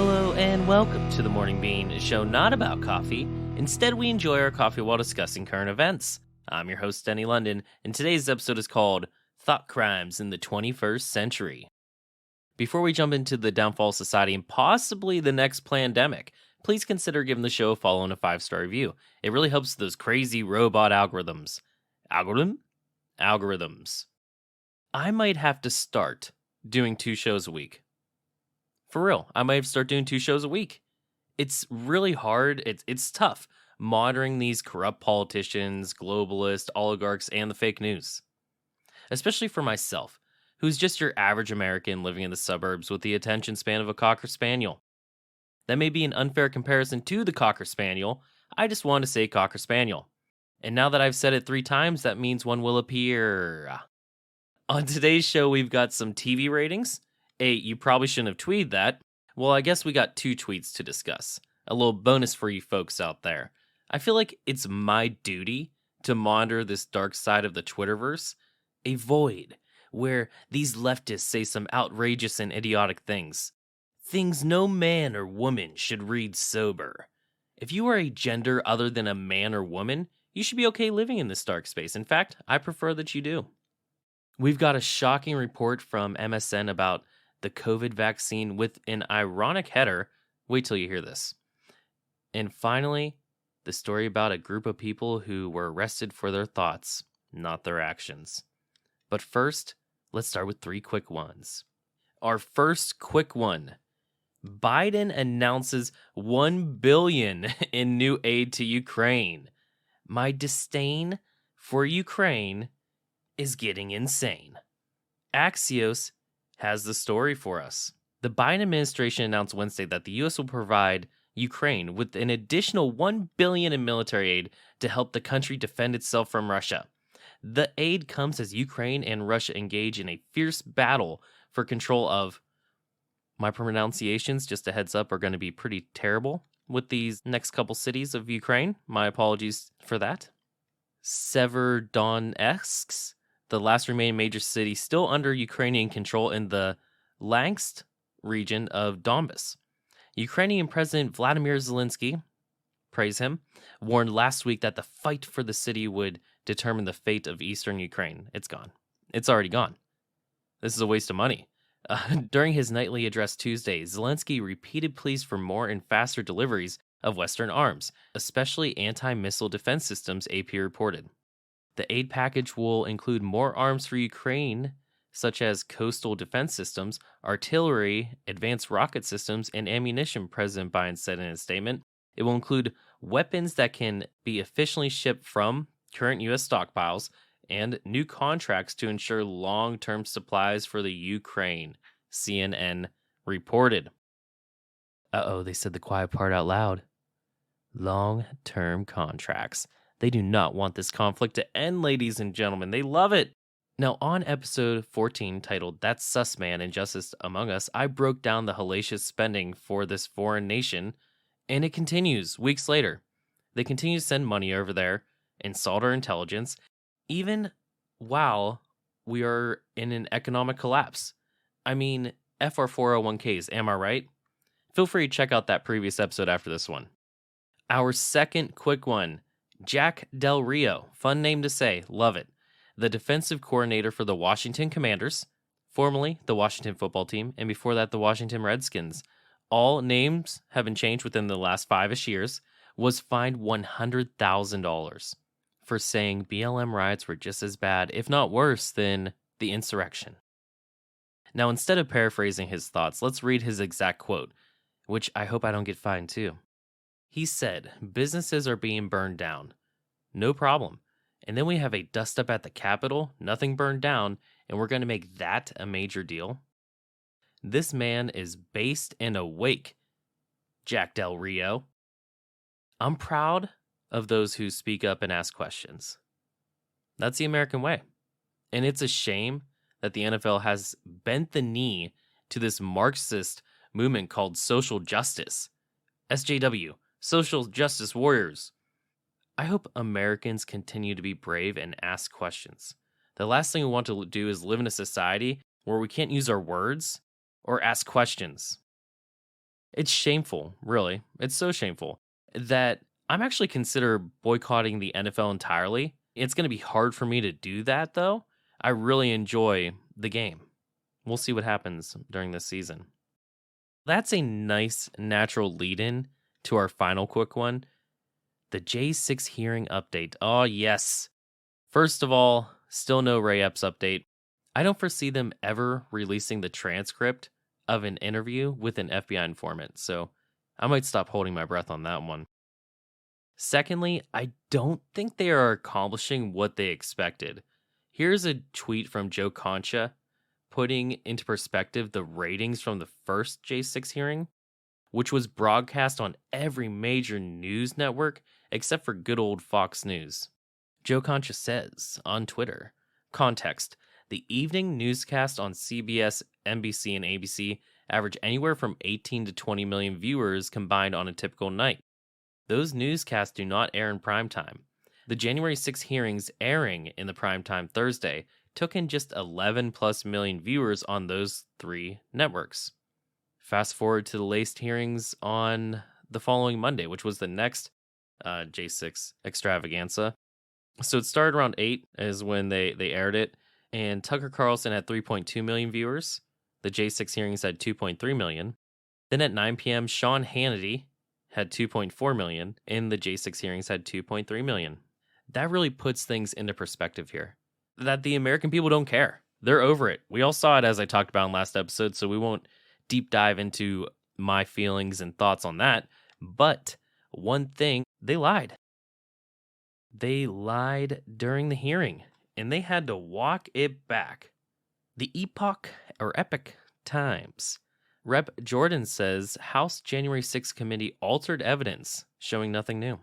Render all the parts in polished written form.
Hello and welcome to the Morning Bean, a show not about coffee. Instead, we enjoy our coffee while discussing current events. I'm your host, Denny London, and today's episode is called Thoughtcrimes in the 21st Century. Before we jump into the downfall of society and possibly the next pandemic, please consider giving the show a follow and a 5-star review. It really helps those crazy robot algorithms. Algorithms. I might have to start doing 2 shows a week. For real, I might start doing 2 shows a week. It's really hard. It's tough monitoring these corrupt politicians, globalists, oligarchs, and the fake news. Especially for myself, who's just your average American living in the suburbs with the attention span of a Cocker Spaniel. That may be an unfair comparison to the Cocker Spaniel. I just want to say Cocker Spaniel. And now that I've said it 3 times, that means one will appear. On today's show, we've got some TV ratings. You probably shouldn't have tweeted that. Well, I guess we got 2 tweets to discuss. A little bonus for you folks out there. I feel like it's my duty to monitor this dark side of the Twitterverse. A void where these leftists say some outrageous and idiotic things. Things no man or woman should read sober. If you are a gender other than a man or woman, you should be okay living in this dark space. In fact, I prefer that you do. We've got a shocking report from MSN about the COVID vaccine with an ironic header. Wait till you hear this. And finally, the story about a group of people who were arrested for their thoughts, not their actions. But first, let's start with 3 quick ones. Our first quick one. Biden announces $1 billion in new aid to Ukraine. My disdain for Ukraine is getting insane. Axios has the story for us. The Biden administration announced Wednesday that the U.S. will provide Ukraine with an additional $1 billion in military aid to help the country defend itself from Russia. The aid comes as Ukraine and Russia engage in a fierce battle for control of... My pronunciations, just a heads up, are going to be pretty terrible with these next couple cities of Ukraine. My apologies for that. Severodonetsk, the last remaining major city still under Ukrainian control in the Luhansk region of Donbas. Ukrainian President Vladimir Zelensky, praise him, warned last week that the fight for the city would determine the fate of eastern Ukraine. It's gone. It's already gone. This is a waste of money. During his nightly address Tuesday, Zelensky repeated pleas for more and faster deliveries of Western arms, especially anti-missile defense systems, AP reported. The aid package will include more arms for Ukraine, such as coastal defense systems, artillery, advanced rocket systems, and ammunition, President Biden said in a statement. It will include weapons that can be efficiently shipped from current U.S. stockpiles and new contracts to ensure long-term supplies for the Ukraine, CNN reported. They said the quiet part out loud. Long-term contracts. They do not want this conflict to end, ladies and gentlemen. They love it. Now, on episode 14, titled That's Sus Man, Injustice Among Us, I broke down the hellacious spending for this foreign nation, and it continues weeks later. They continue to send money over there, insult our intelligence, even while we are in an economic collapse. I mean, F our 401ks, am I right? Feel free to check out that previous episode after this one. Our second quick one, Jack Del Rio, fun name to say, love it. The defensive coordinator for the Washington Commanders, formerly the Washington football team, and before that the Washington Redskins. All names have been changed within the last 5-ish years, was fined $100,000 for saying BLM riots were just as bad, if not worse, than the insurrection. Now, instead of paraphrasing his thoughts, let's read his exact quote, which I hope I don't get fined too. He said, businesses are being burned down. No problem. And then we have a dust up at the Capitol, nothing burned down, and we're going to make that a major deal? This man is based and awake, Jack Del Rio. I'm proud of those who speak up and ask questions. That's the American way. And it's a shame that the NFL has bent the knee to this Marxist movement called social justice. SJW, social justice warriors. I hope Americans continue to be brave and ask questions. The last thing we want to do is live in a society where we can't use our words or ask questions. It's shameful, really. It's so shameful that I'm actually consider boycotting the NFL entirely. It's going to be hard for me to do that though. I really enjoy the game. We'll see what happens during this season. That's a nice natural lead in to our final quick one, the J6 hearing update. Oh, yes. First of all, still no Ray Epps update. I don't foresee them ever releasing the transcript of an interview with an FBI informant, so I might stop holding my breath on that one. Secondly, I don't think they are accomplishing what they expected. Here's a tweet from Joe Concha putting into perspective the ratings from the first J6 hearing, which was broadcast on every major news network except for good old Fox News. Joe Concha says on Twitter, context, the evening newscast on CBS, NBC, and ABC average anywhere from 18 to 20 million viewers combined on a typical night. Those newscasts do not air in primetime. The January 6 hearings airing in the primetime Thursday took in just 11 plus million viewers on those three networks. Fast forward to the latest hearings on the following Monday, which was the next J6 extravaganza. So it started around 8 is when they aired it, and Tucker Carlson had 3.2 million viewers. The J6 hearings had 2.3 million. Then at 9 p.m., Sean Hannity had 2.4 million, and the J6 hearings had 2.3 million. That really puts things into perspective here. That the American people don't care. They're over it. We all saw it as I talked about in last episode, so we won't deep dive into my feelings and thoughts on that. But one thing, they lied. They lied during the hearing, and they had to walk it back. The epic times. Rep. Jordan says House January 6 committee altered evidence, showing nothing new.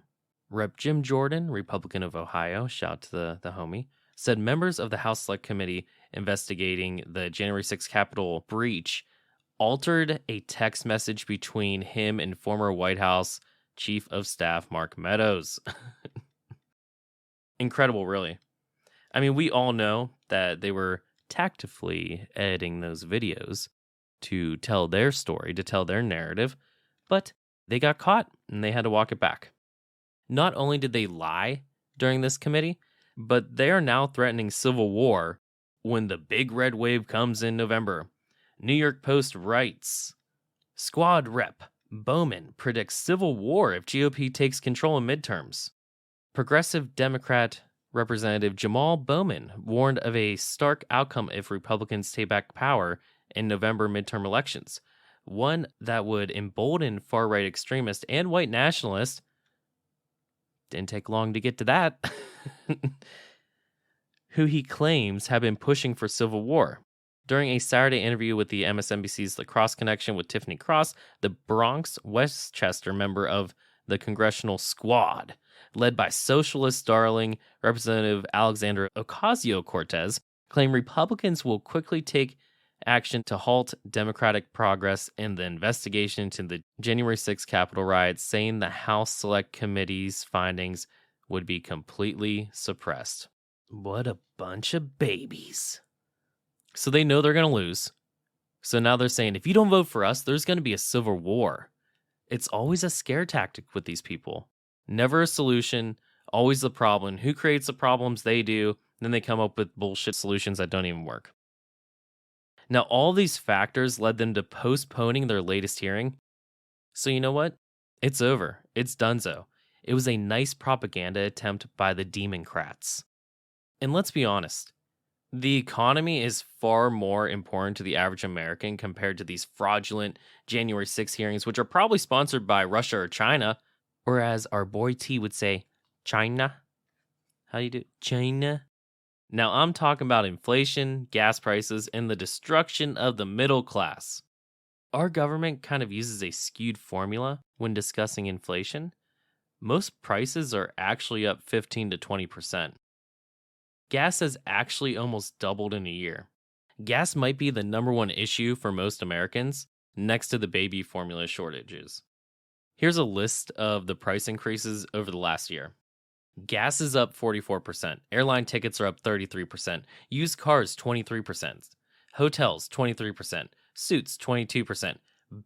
Rep. Jim Jordan, Republican of Ohio, shout out to the homie, said members of the House Select Committee investigating the January 6 Capitol breach altered a text message between him and former White House Chief of Staff Mark Meadows. Incredible, really. I mean, we all know that they were tactfully editing those videos to tell their story, to tell their narrative, but they got caught and they had to walk it back. Not only did they lie during this committee, but they are now threatening civil war when the big red wave comes in November. New York Post writes, Squad Rep Bowman predicts civil war if GOP takes control in midterms. Progressive Democrat Representative Jamal Bowman warned of a stark outcome if Republicans take back power in November midterm elections, one that would embolden far-right extremists and white nationalists. Didn't take long to get to that. Who he claims have been pushing for civil war. During a Saturday interview with the MSNBC's Lacrosse Connection with Tiffany Cross, the Bronx Westchester member of the congressional squad, led by socialist darling Representative Alexandra Ocasio-Cortez, claimed Republicans will quickly take action to halt Democratic progress in the investigation into the January 6 Capitol riots, saying the House Select Committee's findings would be completely suppressed. What a bunch of babies. So they know they're going to lose. So now they're saying, if you don't vote for us, there's going to be a civil war. It's always a scare tactic with these people. Never a solution, always the problem. Who creates the problems? They do. Then they come up with bullshit solutions that don't even work. Now, all these factors led them to postponing their latest hearing. So you know what? It's over. It's donezo. It was a nice propaganda attempt by the Democrats. And let's be honest, the economy is far more important to the average American compared to these fraudulent January 6 hearings, which are probably sponsored by Russia or China, or as our boy T would say, China. How do you do? China. Now, I'm talking about inflation, gas prices, and the destruction of the middle class. Our government kind of uses a skewed formula when discussing inflation. Most prices are actually up 15 to 20%. Gas has actually almost doubled in a year. Gas might be the number one issue for most Americans, next to the baby formula shortages. Here's a list of the price increases over the last year. Gas is up 44%. Airline tickets are up 33%. Used cars, 23%. Hotels, 23%. Suits, 22%.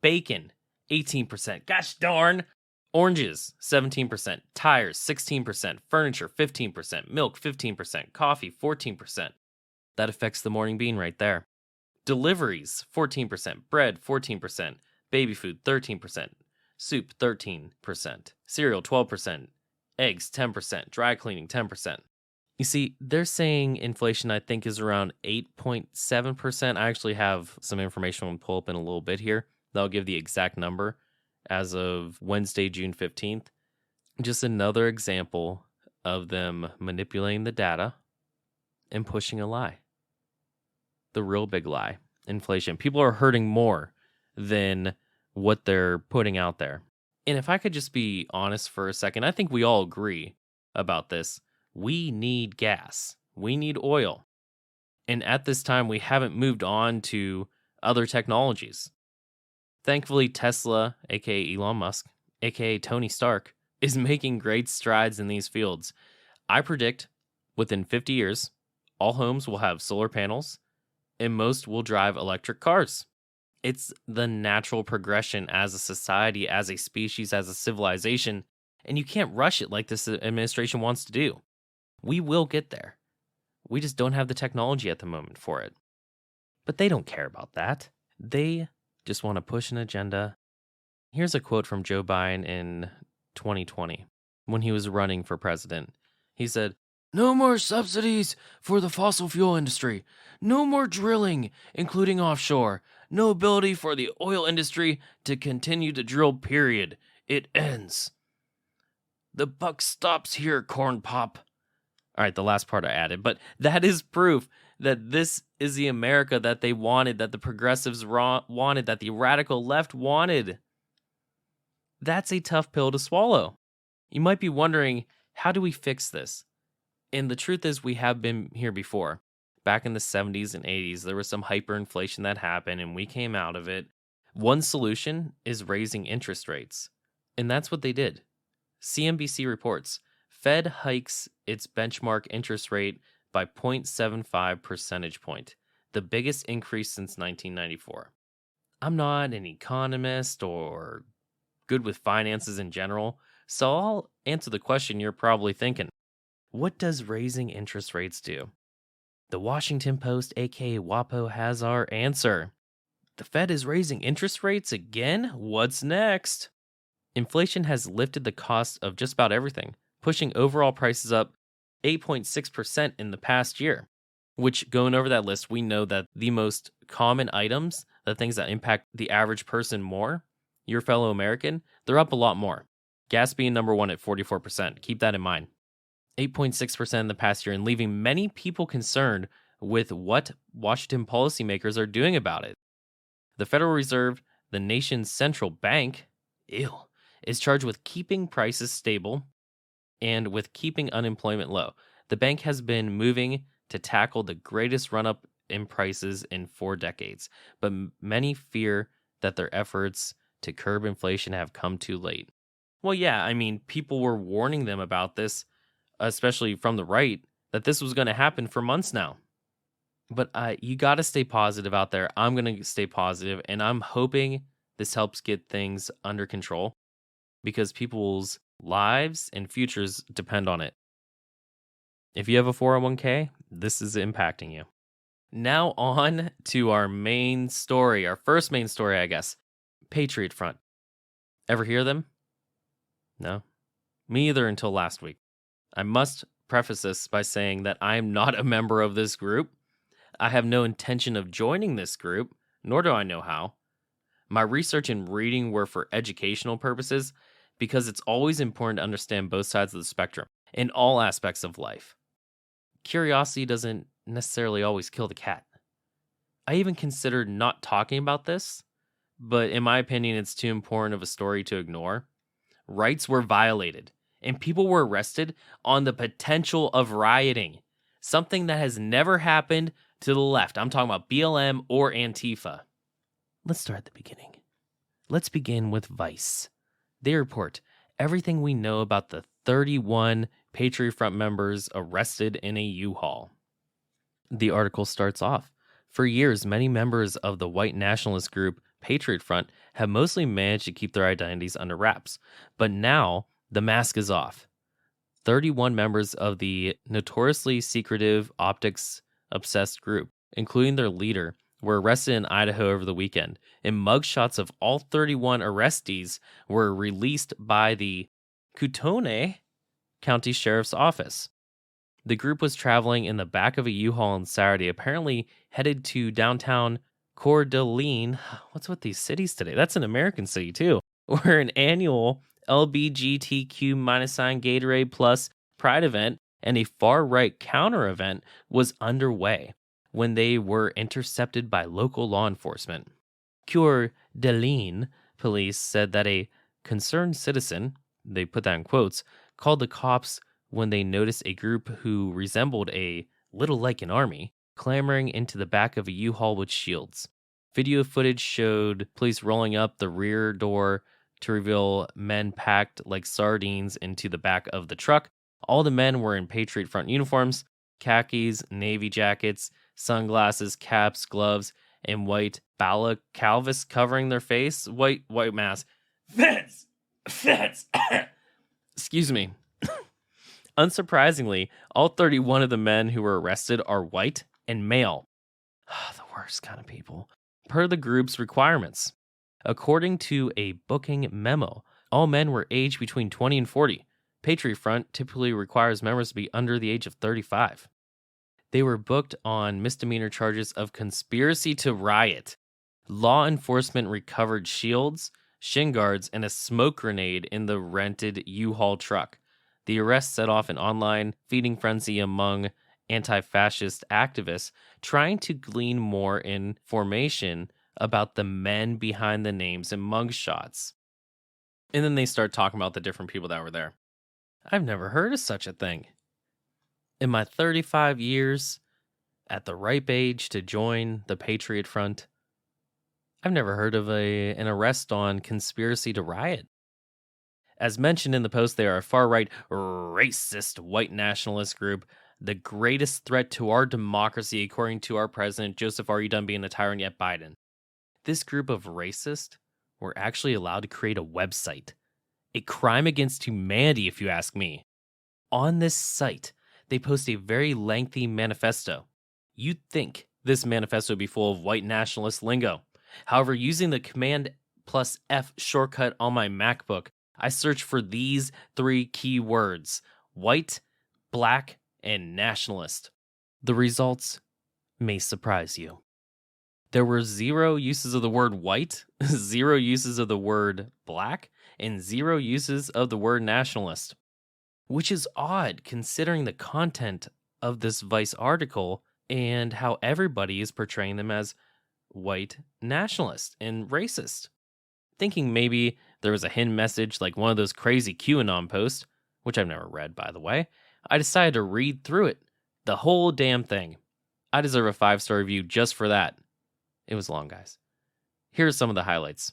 Bacon, 18%. Gosh darn. Oranges, 17%. Tires, 16%. Furniture, 15%. Milk, 15%. Coffee, 14%. That affects the morning bean right there. Deliveries, 14%. Bread, 14%. Baby food, 13%. Soup, 13%. Cereal, 12%. Eggs, 10%. Dry cleaning, 10%. You see, they're saying inflation, I think, is around 8.7%. I actually have some information we'll pull up in a little bit here. That'll give the exact number as of Wednesday, June 15th. Just another example of them manipulating the data and pushing a lie. The real big lie, inflation. People are hurting more than what they're putting out there. And if I could just be honest for a second, I think we all agree about this. We need gas. We need oil. And at this time, we haven't moved on to other technologies. Thankfully, Tesla, aka Elon Musk, aka Tony Stark, is making great strides in these fields. I predict within 50 years, all homes will have solar panels and most will drive electric cars. It's the natural progression as a society, as a species, as a civilization, and you can't rush it like this administration wants to do. We will get there. We just don't have the technology at the moment for it. But they don't care about that. They just want to push an agenda. Here's a quote from Joe Biden in 2020 when he was running for president. He said, "No more subsidies for the fossil fuel industry. No more drilling, including offshore. No ability for the oil industry to continue to drill, period. It ends. The buck stops here, corn pop." All right, the last part I added, but that is proof that this is the America that they wanted, that the progressives wanted, that the radical left wanted. That's a tough pill to swallow. You might be wondering, how do we fix this? And the truth is, we have been here before. Back in the 70s and 80s, there was some hyperinflation that happened, and we came out of it. One solution is raising interest rates, and that's what they did. CNBC reports, Fed hikes its benchmark interest rate by 0.75 percentage point, the biggest increase since 1994. I'm not an economist or good with finances in general, so I'll answer the question you're probably thinking. What does raising interest rates do? The Washington Post, aka WAPO, has our answer. The Fed is raising interest rates again? What's next? Inflation has lifted the cost of just about everything, pushing overall prices up 8.6% in the past year. Which, going over that list, we know that the most common items, the things that impact the average person more, your fellow American, they're up a lot more. Gas being number one at 44%. Keep that in mind. 8.6% in the past year, and leaving many people concerned with what Washington policymakers are doing about it. The Federal Reserve, the nation's central bank, is charged with keeping prices stable and with keeping unemployment low. The bank has been moving to tackle the greatest run-up in prices in 4 decades, but many fear that their efforts to curb inflation have come too late. Well, yeah, I mean, people were warning them about this, especially from the right, that this was going to happen for months now. But you got to stay positive out there. I'm going to stay positive, and I'm hoping this helps get things under control because people's lives and futures depend on it. If you have a 401k, this is impacting you. Now on to our main story, our first main story, I guess. Patriot Front. Ever hear them? No? Me either until last week. I must preface this by saying that I am not a member of this group. I have no intention of joining this group, nor do I know how. My research and reading were for educational purposes because it's always important to understand both sides of the spectrum in all aspects of life. Curiosity doesn't necessarily always kill the cat. I even considered not talking about this, but in my opinion, it's too important of a story to ignore. Rights were violated, and people were arrested on the potential of rioting, something that has never happened to the left. I'm talking about BLM or Antifa. Let's start at the beginning. Let's begin with Vice. They report everything we know about the 31 Patriot Front members arrested in a U-Haul. The article starts off, for years, many members of the white nationalist group Patriot Front have mostly managed to keep their identities under wraps. But now the mask is off. 31 members of the notoriously secretive optics obsessed group, including their leader, were arrested in Idaho over the weekend, and mugshots of all 31 arrestees were released by the Coutone County Sheriff's Office. The group was traveling in the back of a U-Haul on Saturday, apparently headed to downtown Coeur d'Alene. What's with these cities today? That's an American city, too, where an annual LBGTQ Gatorade Plus Pride event and a far-right counter event was underway when they were intercepted by local law enforcement. Coeur d'Alene police said that a concerned citizen, they put that in quotes, called the cops when they noticed a group who resembled a little like an army clambering into the back of a U-Haul with shields. Video footage showed police rolling up the rear door to reveal men packed like sardines into the back of the truck. All the men were in Patriot Front uniforms, khakis, navy jackets, sunglasses, caps, gloves, and white balaclavas covering their face. White mask. Feds! Excuse me. Unsurprisingly, all 31 of the men who were arrested are white and male. The worst kind of people. Per the group's requirements. According to a booking memo, all men were aged between 20 and 40. Patriot Front typically requires members to be under the age of 35. They were booked on misdemeanor charges of conspiracy to riot. Law enforcement recovered shields, shin guards, and a smoke grenade in the rented U-Haul truck. The arrest set off an online feeding frenzy among anti-fascist activists trying to glean more information about the men behind the names and mugshots. And then they start talking about the different people that were there. I've never heard of such a thing. In my 35 years, at the ripe age to join the Patriot Front, I've never heard of an arrest on conspiracy to riot. As mentioned in the post, they are a far-right, racist, white nationalist group, the greatest threat to our democracy, according to our president, Joseph, are you done being a tyrant yet, Biden? This group of racists were actually allowed to create a website. A crime against humanity, if you ask me. On this site, they post a very lengthy manifesto. You'd think this manifesto would be full of white nationalist lingo. However, using the Command plus F shortcut on my MacBook, I searched for these 3 keywords: white, black, and nationalist. The results may surprise you. There were 0 uses of the word white, 0 uses of the word black, and 0 uses of the word nationalist. Which is odd considering the content of this Vice article and how everybody is portraying them as white nationalist and racist. Thinking maybe there was a hidden message like one of those crazy QAnon posts, which I've never read, by the way, I decided to read through it. The whole damn thing. I deserve a 5-star review just for that. It was long, guys. Here are some of the highlights.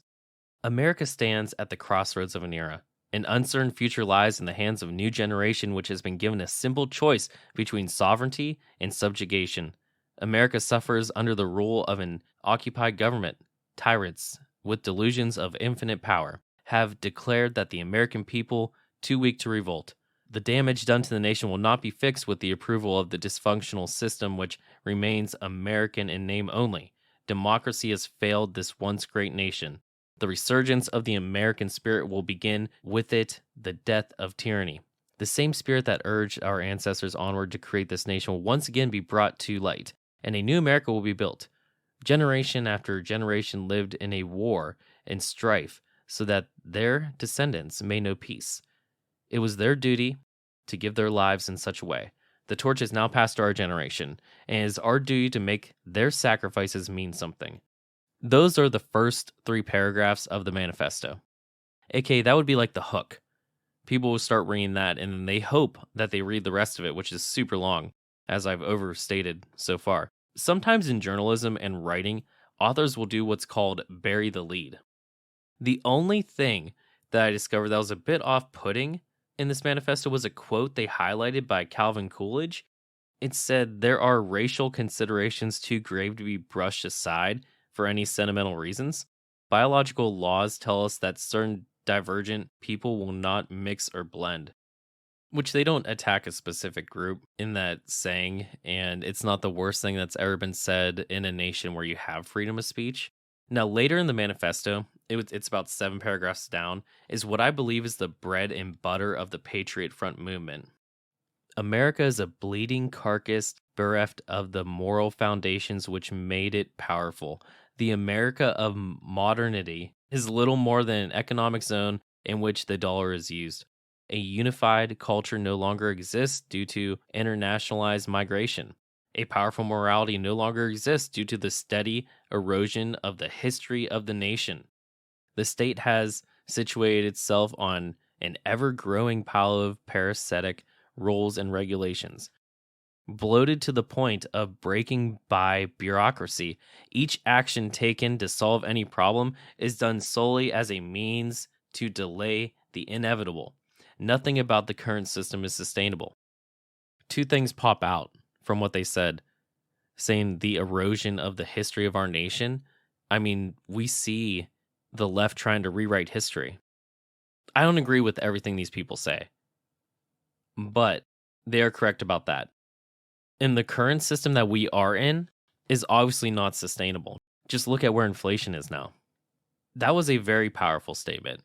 America stands at the crossroads of an era. An uncertain future lies in the hands of a new generation which has been given a simple choice between sovereignty and subjugation. America suffers under the rule of an occupied government. Tyrants, with delusions of infinite power, have declared that the American people too weak to revolt. The damage done to the nation will not be fixed with the approval of the dysfunctional system which remains American in name only. Democracy has failed this once great nation. The resurgence of the American spirit will begin with it the death of tyranny. The same spirit that urged our ancestors onward to create this nation will once again be brought to light, and a new America will be built. Generation after generation lived in a war and strife so that their descendants may know peace. It was their duty to give their lives in such a way. The torch is now passed to our generation, and it is our duty to make their sacrifices mean something. Those are the first 3 paragraphs of the manifesto. AKA, that would be like the hook. People will start reading that, and then they hope that they read the rest of it, which is super long, as I've overstated so far. Sometimes in journalism and writing, authors will do what's called bury the lead. The only thing that I discovered that was a bit off-putting in this manifesto was a quote they highlighted by Calvin Coolidge. It said, "There are racial considerations too grave to be brushed aside for any sentimental reasons." Biological laws tell us that certain divergent people will not mix or blend, which they don't attack a specific group in that saying. And it's not the worst thing that's ever been said in a nation where you have freedom of speech. Now, later in the manifesto, it's about 7 paragraphs down, is what I believe is the bread and butter of the Patriot Front movement. America is a bleeding carcass bereft of the moral foundations which made it powerful. The America of modernity is little more than an economic zone in which the dollar is used. A unified culture no longer exists due to internationalized migration. A powerful morality no longer exists due to the steady erosion of the history of the nation. The state has situated itself on an ever growing pile of parasitic rules and regulations, bloated to the point of breaking by bureaucracy. Each action taken to solve any problem is done solely as a means to delay the inevitable. Nothing about the current system is sustainable. Two things pop out from what they said, saying the erosion of the history of our nation. I mean, we see the left trying to rewrite history. I don't agree with everything these people say, but they are correct about that. And the current system that we are in is obviously not sustainable. Just look at where inflation is now. That was a very powerful statement,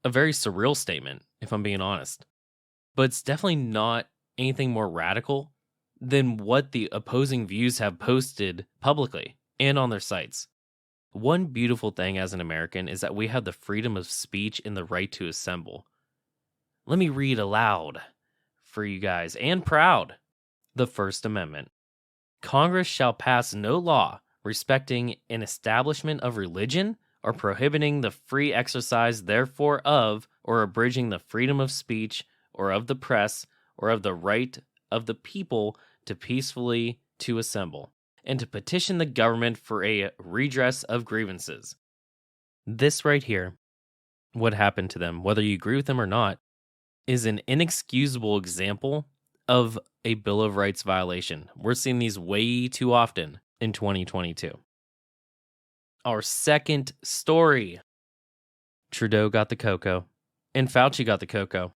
a very surreal statement, if I'm being honest. But it's definitely not anything more radical than what the opposing views have posted publicly and on their sites. One beautiful thing as an American is that we have the freedom of speech and the right to assemble. Let me read aloud for you guys, and proud. The First Amendment. Congress shall pass no law respecting an establishment of religion or prohibiting the free exercise therefore of or abridging the freedom of speech or of the press or of the right of the people to peacefully to assemble and to petition the government for a redress of grievances. This right here, what happened to them, whether you agree with them or not, is an inexcusable example of a Bill of Rights violation. We're seeing these way too often in 2022. Our second story. Trudeau got the cocoa, and Fauci got the cocoa.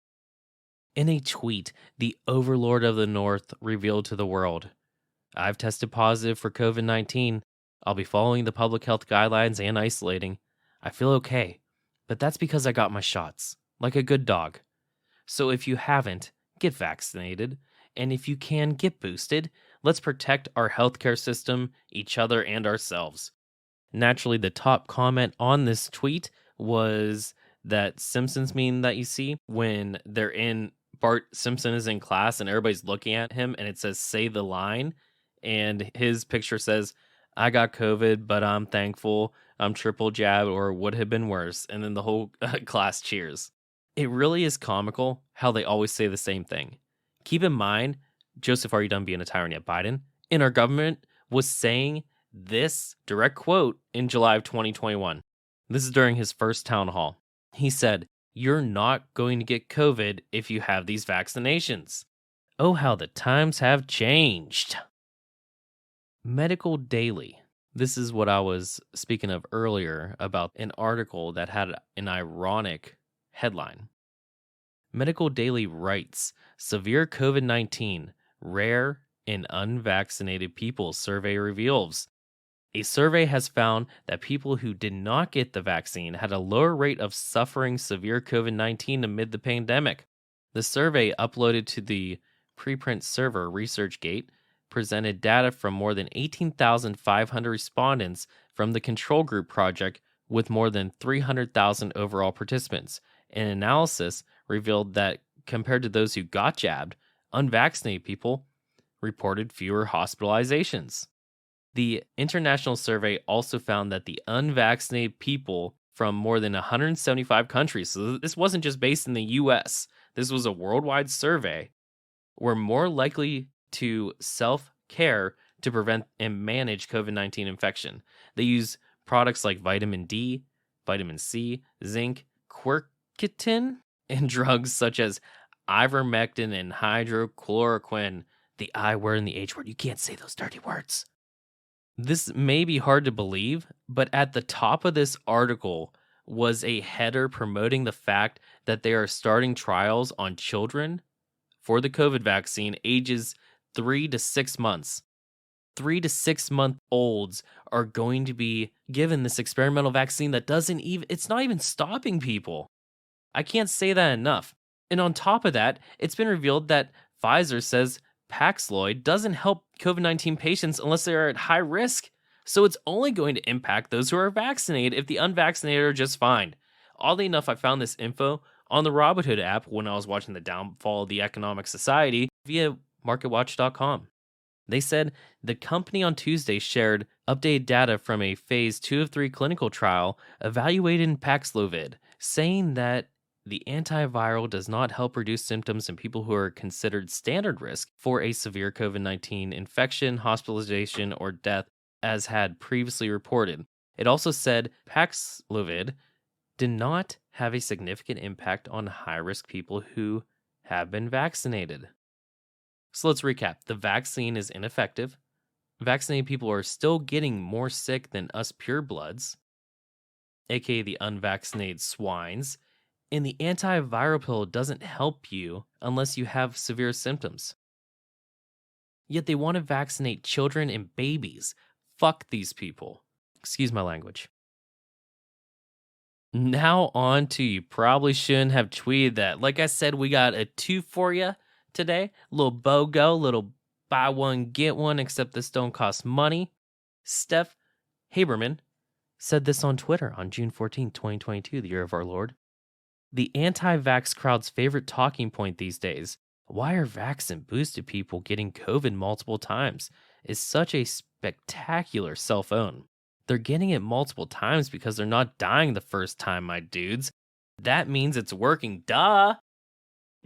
In a tweet, the overlord of the North revealed to the world, I've tested positive for COVID-19. I'll be following the public health guidelines and isolating. I feel okay, but that's because I got my shots, like a good dog. So if you haven't, get vaccinated. And if you can, get boosted. Let's protect our healthcare system, each other, and ourselves. Naturally, the top comment on this tweet was that Simpsons meme that you see when Bart Simpson is in class and everybody's looking at him and it says, say the line. And his picture says, I got COVID, but I'm thankful. I'm triple jabbed or would have been worse. And then the whole class cheers. It really is comical how they always say the same thing. Keep in mind, Joseph, are you done being a tyrant yet, Biden? In our government was saying this direct quote in July of 2021. This is during his first town hall. He said, you're not going to get COVID if you have these vaccinations. Oh, how the times have changed. Medical Daily. This is what I was speaking of earlier about an article that had an ironic headline. Medical Daily writes, severe COVID-19, rare in unvaccinated people survey reveals. A survey has found that people who did not get the vaccine had a lower rate of suffering severe COVID-19 amid the pandemic. The survey, uploaded to the preprint server ResearchGate, presented data from more than 18,500 respondents from the control group project with more than 300,000 overall participants. An analysis revealed that compared to those who got jabbed, unvaccinated people reported fewer hospitalizations. The international survey also found that the unvaccinated people from more than 175 countries, so this wasn't just based in the US, this was a worldwide survey, were more likely to self-care to prevent and manage COVID-19 infection. They use products like vitamin D, vitamin C, zinc, quercetin, and drugs such as ivermectin and hydrochloroquine. The I word and the H word. You can't say those dirty words. This may be hard to believe, but at the top of this article was a header promoting the fact that they are starting trials on children for the COVID vaccine ages 3 to 6 months. 3 to 6 month olds are going to be given this experimental vaccine that doesn't even, it's not even stopping people. I can't say that enough. And on top of that, it's been revealed that Pfizer says Paxlovid doesn't help COVID 19 patients unless they are at high risk. So it's only going to impact those who are vaccinated if the unvaccinated are just fine. Oddly enough, I found this info on the Robinhood app when I was watching the downfall of the economic society via marketwatch.com. They said the company on Tuesday shared updated data from a phase 2 of 3 clinical trial evaluating Paxlovid, saying that the antiviral does not help reduce symptoms in people who are considered standard risk for a severe COVID 19 infection, hospitalization, or death, as had previously reported. It also said Paxlovid did not have a significant impact on high risk people who have been vaccinated. So let's recap. The vaccine is ineffective. Vaccinated people are still getting more sick than us purebloods, aka the unvaccinated swines. And the antiviral pill doesn't help you unless you have severe symptoms. Yet they want to vaccinate children and babies. Fuck these people. Excuse my language. Now on to you probably shouldn't have tweeted that. Like I said, we got a 2 for you today. Little BOGO, little buy one, get one, except this don't cost money. Steph Haberman said this on Twitter on June 14th, 2022, the year of our Lord. The anti-vax crowd's favorite talking point these days, why are vax and boosted people getting COVID multiple times, is such a spectacular cell phone. They're getting it multiple times because they're not dying the first time, my dudes. That means it's working. Duh.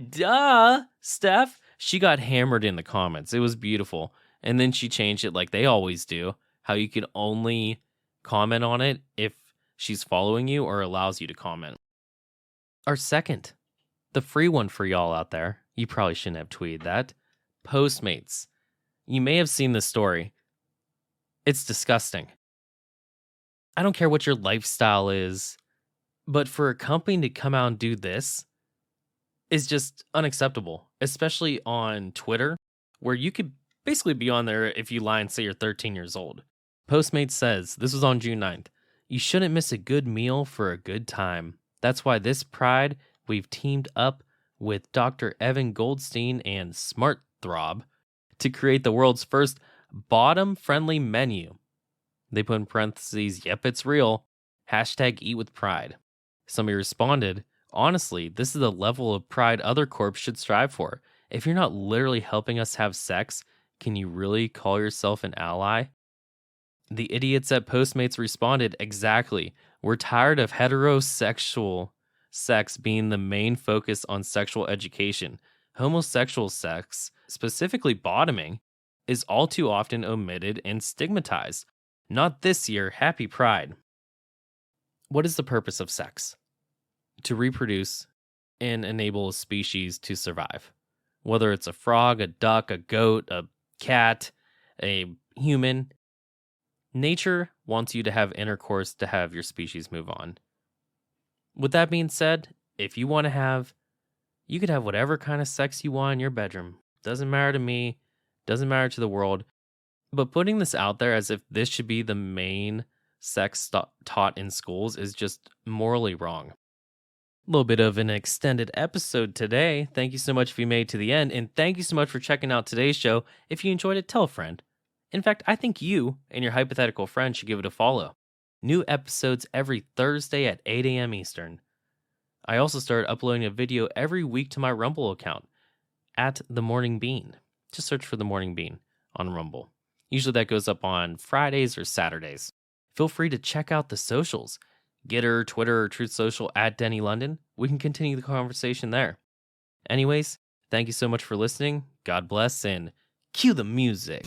Duh, Steph. She got hammered in the comments. It was beautiful. And then she changed it like they always do, how you can only comment on it if she's following you or allows you to comment. Our second, the free one for y'all out there, you probably shouldn't have tweeted that, Postmates. You may have seen this story. It's disgusting. I don't care what your lifestyle is, but for a company to come out and do this is just unacceptable, especially on Twitter, where you could basically be on there if you lie and say you're 13 years old. Postmates says, this was on June 9th, you shouldn't miss a good meal for a good time. That's why this Pride, we've teamed up with Dr. Evan Goldstein and Smart Throb to create the world's first bottom-friendly menu. They put in parentheses, yep, it's real, hashtag eat with pride. Somebody responded, honestly, this is the level of pride other corps should strive for. If you're not literally helping us have sex, can you really call yourself an ally? The idiots at Postmates responded, exactly. We're tired of heterosexual sex being the main focus on sexual education. Homosexual sex, specifically bottoming, is all too often omitted and stigmatized. Not this year, happy Pride. What is the purpose of sex? To reproduce and enable a species to survive. Whether it's a frog, a duck, a goat, a cat, a human, nature wants you to have intercourse to have your species move on. With that being said, if you want to have, you could have whatever kind of sex you want in your bedroom. Doesn't matter to me, doesn't matter to the world. But putting this out there as if this should be the main sex taught in schools is just morally wrong. A little bit of an extended episode today. Thank you so much if you made it to the end. And thank you so much for checking out today's show. If you enjoyed it, tell a friend. In fact, I think you and your hypothetical friend should give it a follow. New episodes every Thursday at 8 a.m. Eastern. I also started uploading a video every week to my Rumble account at The Morning Bean. Just search for The Morning Bean on Rumble. Usually that goes up on Fridays or Saturdays. Feel free to check out the socials. Getter, Twitter, or Truth Social at Denny London. We can continue the conversation there. Anyways, thank you so much for listening. God bless and cue the music.